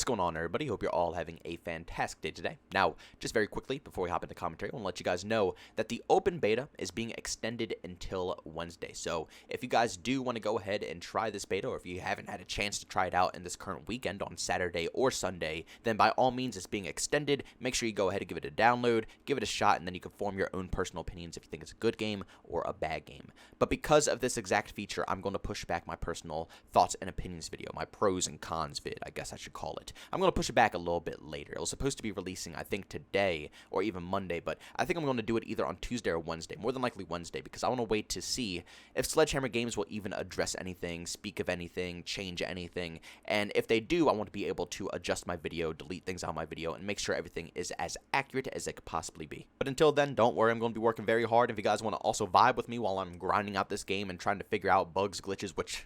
What's going on, everybody? Hope you're all having a fantastic day today. Now, just very quickly, before we hop into commentary, I want to let you guys know that the open beta is being extended until Wednesday. So, if you guys do want to go ahead and try this beta, or if you haven't had a chance to try it out in this current weekend on Saturday or Sunday, then by all means, it's being extended. Make sure you go ahead and give it a download, give it a shot, and then you can form your own personal opinions if you think it's a good game or a bad game. But because of this exact feature, I'm going to push back my personal thoughts and opinions video, my pros and cons vid, I guess I should call it. I'm going to push it back a little bit later. It was supposed to be releasing, I think, today or even Monday, but I think I'm going to do it either on Tuesday or Wednesday, more than likely Wednesday, because I want to wait to see if Sledgehammer Games will even address anything, speak of anything, change anything, and if they do, I want to be able to adjust my video, delete things out of my video, and make sure everything is as accurate as it could possibly be. But until then, don't worry, I'm going to be working very hard. If you guys want to also vibe with me while I'm grinding out this game and trying to figure out bugs, glitches, which,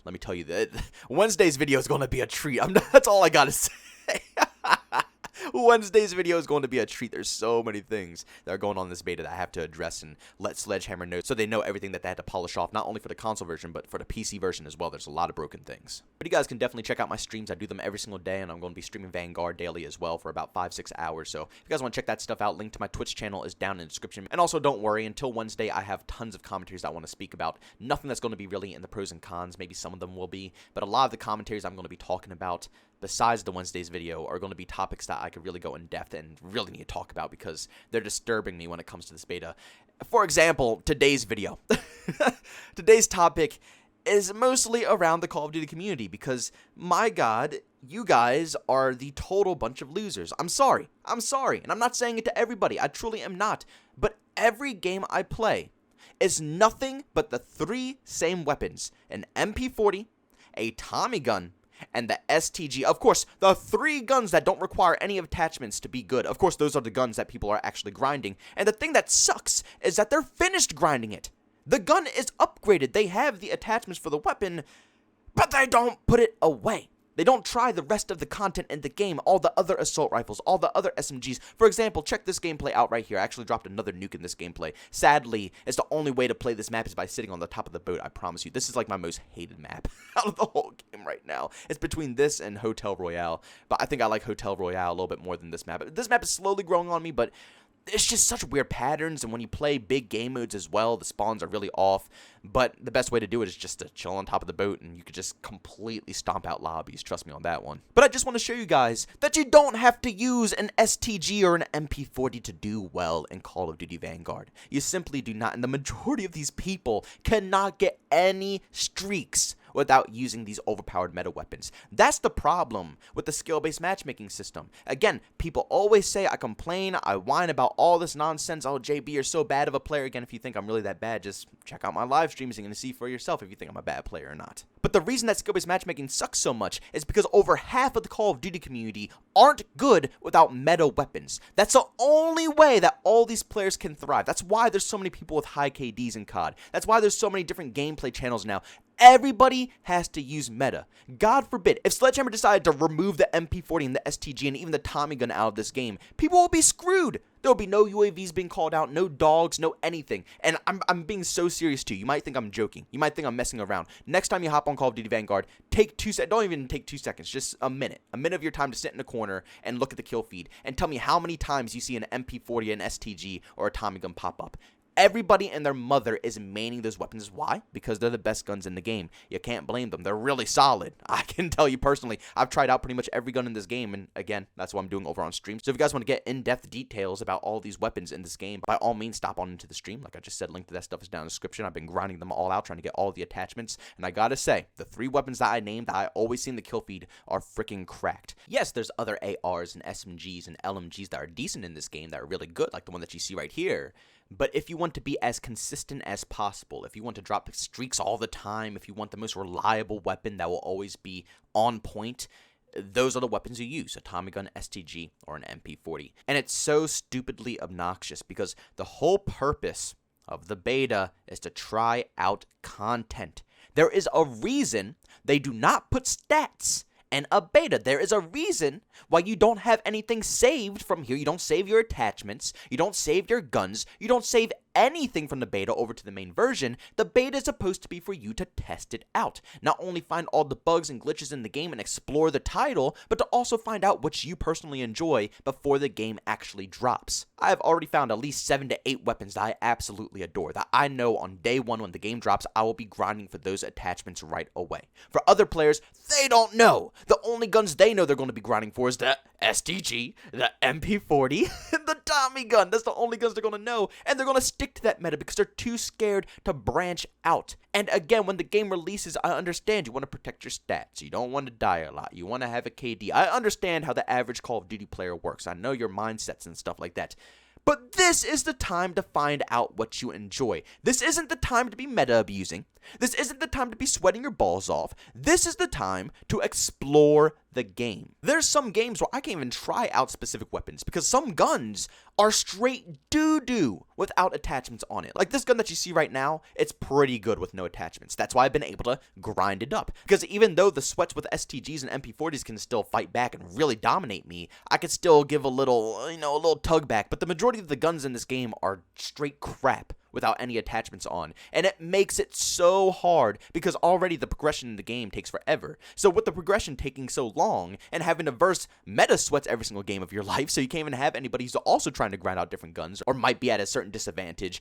let me tell you, that Wednesday's video is going to be a treat. That's all I got to say. Wednesday's video is going to be a treat. There's so many things that are going on in this beta that I have to address and let Sledgehammer know so they know everything that they had to polish off, not only for the console version, but for the PC version as well. There's a lot of broken things. But you guys can definitely check out my streams. I do them every single day, and I'm going to be streaming Vanguard daily as well for about 5-6 hours. So if you guys want to check that stuff out, link to my Twitch channel is down in the description. And also, don't worry, until Wednesday, I have tons of commentaries I want to speak about. Nothing that's going to be really in the pros and cons. Maybe some of them will be, but a lot of the commentaries I'm going to be talking about besides the Wednesday's video are going to be topics that I could really go in depth and really need to talk about because they're disturbing me when it comes to this beta. For example, today's video. Today's topic is mostly around the Call of Duty community because, my God, you guys are the total bunch of losers. I'm sorry, and I'm not saying it to everybody. I truly am not. But every game I play is nothing but the three same weapons: an MP40, a Tommy gun, and the STG. Of course, the three guns that don't require any attachments to be good. Of course, those are the guns that people are actually grinding. And the thing that sucks is that they're finished grinding it. The gun is upgraded. They have the attachments for the weapon, but they don't put it away. They don't try the rest of the content in the game, all the other assault rifles, all the other SMGs. For example, check this gameplay out right here. I actually dropped another nuke in this gameplay. Sadly, it's the only way to play this map is by sitting on the top of the boat, I promise you. This is like my most hated map out of the whole game right now. It's between this and Hotel Royale, but I think I like Hotel Royale a little bit more than this map. This map is slowly growing on me, but it's just such weird patterns, and when you play big game modes as well, the spawns are really off, but the best way to do it is just to chill on top of the boat, and you could just completely stomp out lobbies, trust me on that one. But I just want to show you guys that you don't have to use an STG or an MP40 to do well in Call of Duty Vanguard. You simply do not, and the majority of these people cannot get any streaks without using these overpowered meta weapons. That's the problem with the skill-based matchmaking system. Again, people always say I complain, I whine about all this nonsense. Oh, JB, you're so bad of a player. Again, if you think I'm really that bad, just check out my live streams and see for yourself if you think I'm a bad player or not. But the reason that skill-based matchmaking sucks so much is because over half of the Call of Duty community aren't good without meta weapons. That's the only way that all these players can thrive. That's why there's so many people with high KDs in COD. That's why there's so many different gameplay channels now. Everybody has to use meta. God forbid, if Sledgehammer decided to remove the MP40 and the STG and even the Tommy gun out of this game, people will be screwed. There will be no UAVs being called out, no dogs, no anything. And I'm being so serious too. You might think I'm joking. You might think I'm messing around. Next time you hop on Call of Duty Vanguard, take 2 seconds. Don't even take 2 seconds. Just a minute. A minute of your time to sit in a corner and look at the kill feed and tell me how many times you see an MP40, an STG, or a Tommy gun pop up. Everybody and their mother is maining those weapons. Why? Because they're the best guns in the game. You can't blame them. They're really solid. I can tell you personally, I've tried out pretty much every gun in this game, and again, that's what I'm doing over on stream. So if you guys want to get in-depth details about all these weapons in this game, by all means, stop on into the stream. Like I just said, link to that stuff is down in the description. I've been grinding them all out, trying to get all the attachments, and I gotta say, the three weapons that I named that I always see in the kill feed are freaking cracked. Yes, there's other ARs and SMGs and LMGs that are decent in this game that are really good, like the one that you see right here. But if you want to be as consistent as possible, if you want to drop streaks all the time, if you want the most reliable weapon that will always be on point, those are the weapons you use: a Tommy gun, STG, or an MP40. And it's so stupidly obnoxious because the whole purpose of the beta is to try out content. There is a reason they do not put stats and a beta. There is a reason why you don't have anything saved from here. You don't save your attachments. You don't save your guns. You don't save anything from the beta over to the main version, the beta is supposed to be for you to test it out. Not only find all the bugs and glitches in the game and explore the title, but to also find out what you personally enjoy before the game actually drops. I have already found at least 7 to 8 weapons that I absolutely adore, that I know on day 1 when the game drops, I will be grinding for those attachments right away. For other players, they don't know. The only guns they know they're going to be grinding for is the STG, the MP40, and the Tommy gun. That's the only guns they're going to know, and they're going to stick to that meta because they're too scared to branch out. And again, when the game releases, I understand you want to protect your stats. You don't want to die a lot. You want to have a KD. I understand how the average Call of Duty player works. I know your mindsets and stuff like that. But this is the time to find out what you enjoy. This isn't the time to be meta abusing. This isn't the time to be sweating your balls off. This is the time to explore the game. There's some games where I can't even try out specific weapons because some guns are straight doo-doo without attachments on it. Like this gun that you see right now, it's pretty good with no attachments. That's why I've been able to grind it up. Because even though the sweats with STGs and MP40s can still fight back and really dominate me, I could still give a little, a little tug back. But the majority of the guns in this game are straight crap without any attachments on, and it makes it so hard because already the progression in the game takes forever. So with the progression taking so long and having to verse meta sweats every single game of your life, so you can't even have anybody who's also trying to grind out different guns or might be at a certain disadvantage,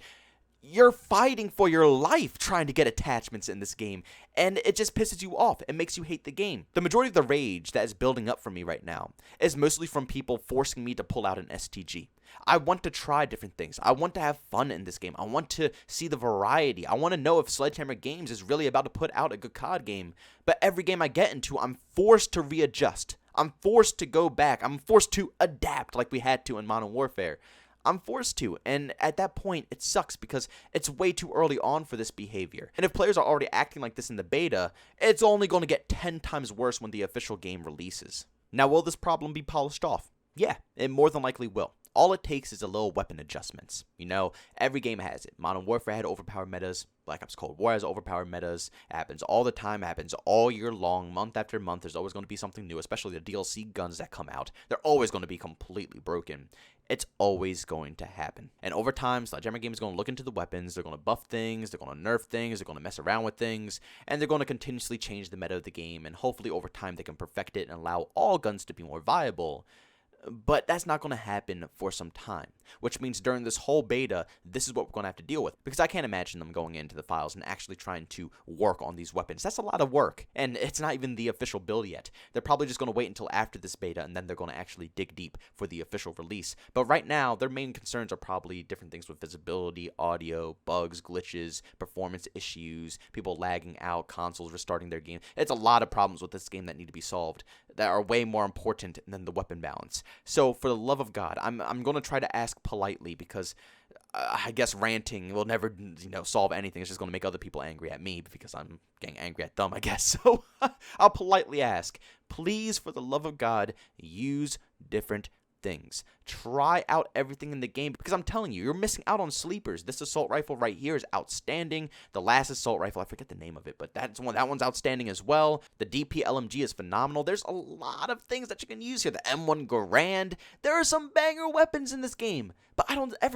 you're fighting for your life trying to get attachments in this game, and it just pisses you off. It makes you hate the game. The majority of the rage that is building up for me right now is mostly from people forcing me to pull out an STG. I want to try different things. I want to have fun in this game. I want to see the variety. I want to know if Sledgehammer Games is really about to put out a good COD game. But every game I get into, I'm forced to readjust. I'm forced to go back. I'm forced to adapt like we had to in Modern Warfare. I'm forced to, and at that point, it sucks because it's way too early on for this behavior. And if players are already acting like this in the beta, it's only going to get 10 times worse when the official game releases. Now, will this problem be polished off? Yeah, it more than likely will. All it takes is a little weapon adjustments. Every game has it. Modern Warfare had overpowered metas. Black Ops Cold War has overpowered metas. It happens all the time. It happens all year long, month after month. There's always going to be something new, especially the DLC guns that come out. They're always going to be completely broken. It's always going to happen. And over time, Sledgehammer Games is going to look into the weapons. They're going to buff things. They're going to nerf things. They're going to mess around with things. And they're going to continuously change the meta of the game. And hopefully over time, they can perfect it and allow all guns to be more viable. But that's not going to happen for some time, which means during this whole beta, this is what we're going to have to deal with, because I can't imagine them going into the files and actually trying to work on these weapons. That's a lot of work, and it's not even the official build yet. They're probably just going to wait until after this beta, and then they're going to actually dig deep for the official release. But right now, their main concerns are probably different things with visibility, audio, bugs, glitches, performance issues, people lagging out, consoles restarting their game. It's a lot of problems with this game that need to be solved that are way more important than the weapon balance. So for the love of God, I'm going to try to ask politely, because I guess ranting will never solve anything. It's just going to make other people angry at me because I'm getting angry at them, I guess. So I'll politely ask, please, for the love of God, use different things. Try out everything in the game, because I'm telling you, you're missing out on sleepers. This assault rifle right here is outstanding. The last assault rifle, I forget the name of it, but that one's outstanding as well. The DP LMG is phenomenal. There's a lot of things that you can use here. The M1 Garand. There are some banger weapons in this game, but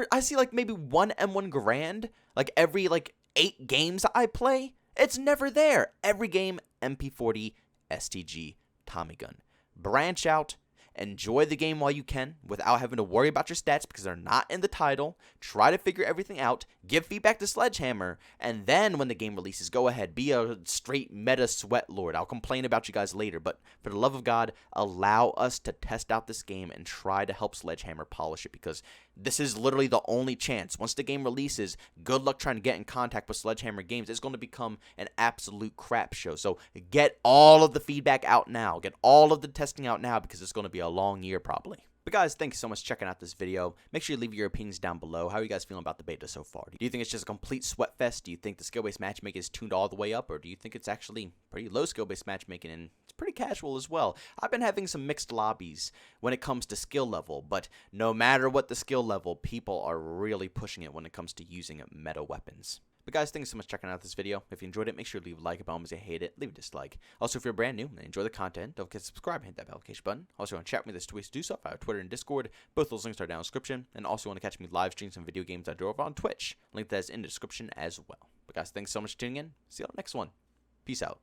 I see like maybe one M1 Garand like every 8 games that I play. It's never there. Every game, MP40, STG, Tommy gun. Branch out. Enjoy the game while you can without having to worry about your stats, because they're not in the title. Try to figure everything out. Give feedback to Sledgehammer. And then when the game releases, go ahead. Be a straight meta sweat lord. I'll complain about you guys later. But for the love of God, allow us to test out this game and try to help Sledgehammer polish it, because this is literally the only chance. Once the game releases, good luck trying to get in contact with Sledgehammer Games. It's going to become an absolute crap show. So get all of the feedback out now. Get all of the testing out now, because it's going to be a long year probably. But guys, thank you so much for checking out this video. Make sure you leave your opinions down below. How are you guys feeling about the beta so far? Do you think it's just a complete sweat fest? Do you think the skill-based matchmaking is tuned all the way up? Or do you think it's actually pretty low skill-based matchmaking and it's pretty casual as well? I've been having some mixed lobbies when it comes to skill level, but no matter what the skill level, people are really pushing it when it comes to using meta weapons. But guys, thanks so much for checking out this video. If you enjoyed it, make sure to leave a like. If you almost hate it, leave a dislike. Also, if you're brand new and enjoy the content, don't forget to subscribe and hit that notification button. Also, want to chat with me, there's two ways to do so. I have Twitter and Discord. Both those links are down in the description. And also, want to catch me live stream some video games I do over on Twitch. Link that is in the description as well. But guys, thanks so much for tuning in. See you on the next one. Peace out.